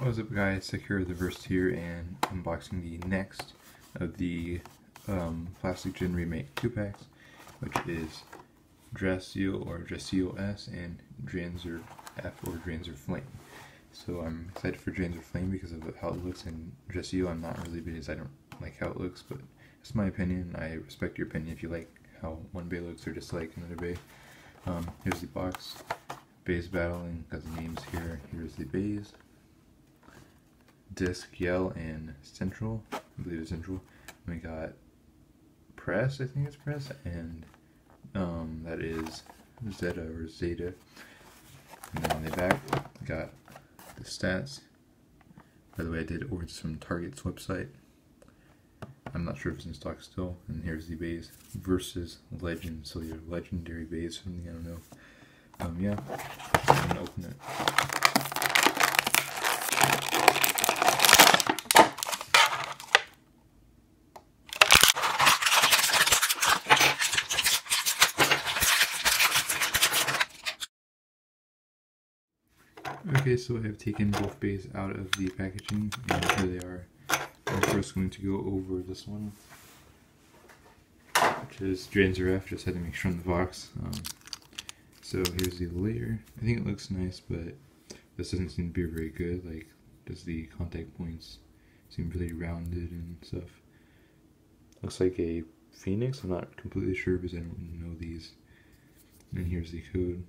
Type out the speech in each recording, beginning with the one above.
What's up guys, sakurazeus here, and unboxing the next of the Plastic Gen Remake 2-packs, which is Draciel or Draciel S and Dranzer F or Dranzer Flame. So I'm excited for Dranzer Flame because of how it looks, and Draciel I'm not really because I don't like how it looks, but it's my opinion. I respect your opinion if you like how one bay looks or dislike another bay. Here's the box. Bays battling, got the names here. Here's the bays. Draciel and Central, I believe it's Central. We got Press, I think it's Press, and that is Zeta or Zeta. And then on the back, got the stats. By the way, I did order from Target's website. I'm not sure if it's in stock still. And here's the bays versus Legend, so your legendary bays, something I don't know. Yeah, I'm gonna open it. Okay, so I have taken both bays out of the packaging, and here they are. I'm first going to go over this one, which is Dranzer F. Just had to make sure on the box. So here's the layer. I think it looks nice, but this doesn't seem to be very good. Like, does the contact points seem really rounded and stuff? Looks like a phoenix. I'm not completely sure because I don't know these. And here's the code.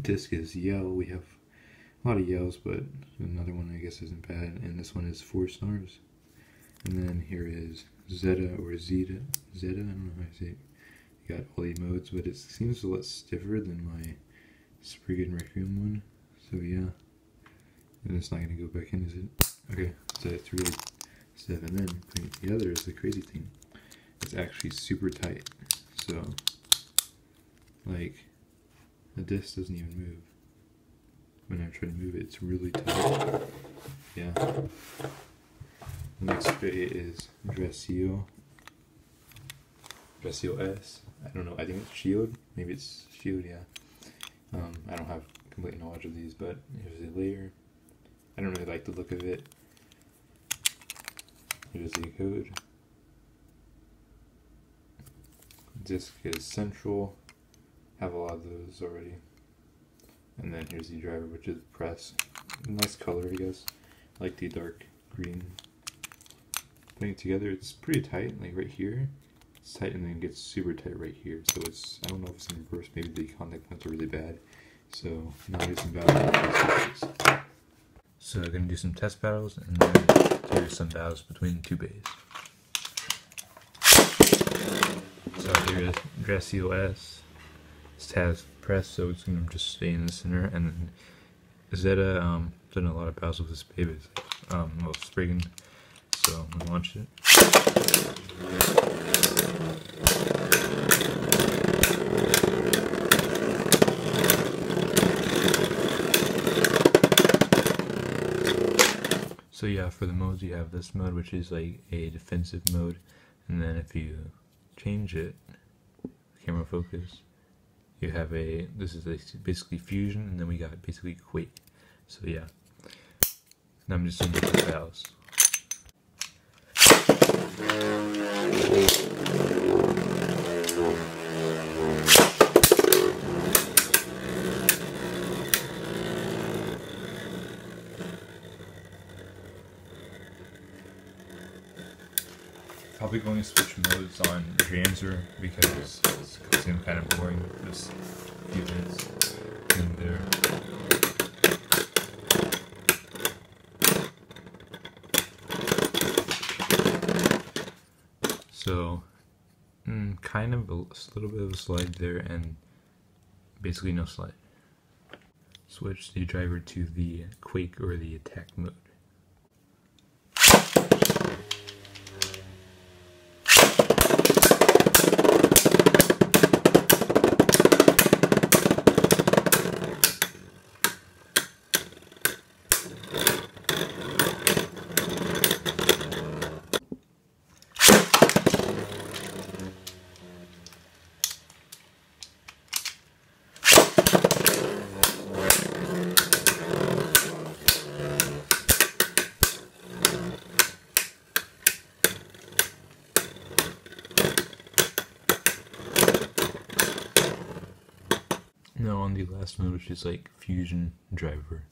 Disc is yell. We have a lot of yells, but another one I guess isn't bad. And this one is 4 stars. And then here is Zeta or Zeta. Zeta, I don't know how I say it. You got all the modes, but it seems a lot stiffer than my Spriggan Requiem one. So yeah. And it's not going to go back in, is it? Okay, so it's really stiff. And then putting it together is the crazy thing. It's actually super tight. So, like, the disc doesn't even move. When I try to move it, it's really tight. Yeah. The next bay is Draciel. Draciel S. I don't know, I think it's Shield. Maybe it's Shield, yeah. I don't have complete knowledge of these, but here's the layer. I don't really like the look of it. Here's the code. Disc is Central. Have a lot of those already. And then here's the driver, which is Press. Nice color, I guess. I like the dark green. Putting it together, it's pretty tight, like right here. It's tight and then it gets super tight right here. So it's, I don't know if it's in reverse, maybe the contact points are really bad. So now here's some battles. So I'm going to do some test battles, and then here's some battles between two bays. So here is Draciel S. This has Press, so it's going to just stay in the center. And then Zeta, done a lot of battles with this baby. Well, Spriggan. So I'm going to launch it. So yeah, for the modes you have this mode, which is like a defensive mode, and then if you change it, camera focus, you have this is basically fusion, and then we got basically Quake. So yeah, now I'm just doing the battles. Probably going to switch modes on Dranzer because it's getting kind of boring this few minutes in there. So, kind of a little bit of a slide there and basically no slide. Switch the driver to the Quake or the attack mode. on the last one, which is like Fusion Driver.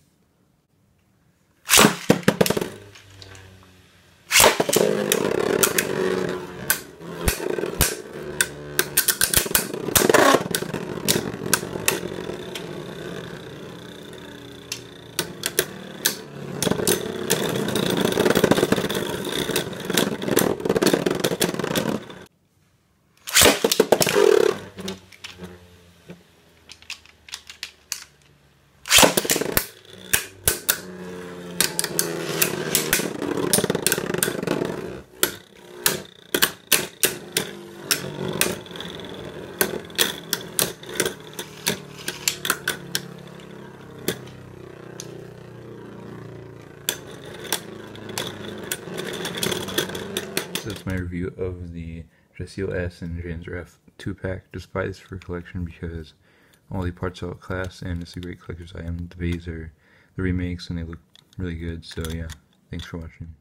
So that's my review of the Draciel S and Dranzer F 2-pack. Just buy this for collection because all the parts are outclassed and it's a great collector's item. The bays are the remakes and they look really good. So yeah, thanks for watching.